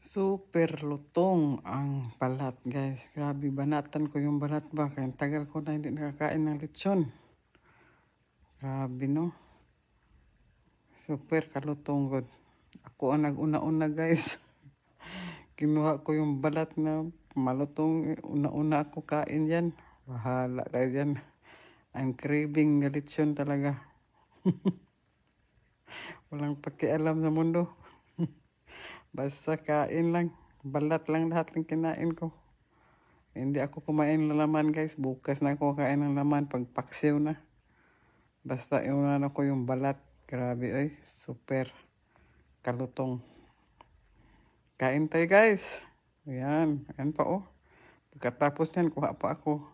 Super lutong ang balat, guys. Grabe, banatan ko yung balat ba. Kaya tagal ko na hindi nakakain ng lechon. Grabe, no? Super kalutong, God. Ako ang nag-una-una, guys. Kinuha ko yung balat na malutong. Una-una ako kain yan. Bahala kayo dyan. I'm craving ng lechon talaga. Walang pakialam sa mundo. Basta kain lang. Balat lang lahat ng kinain ko. Hindi ako kumain ng laman, guys. Bukas na ako kain ng laman pag paksiw na. Basta iunan ako yung balat. Grabe ay. Super kalutong. Kain tayo, guys. Ayan. Ayan pa oh. Pagkatapos niyan, kuha pa ako.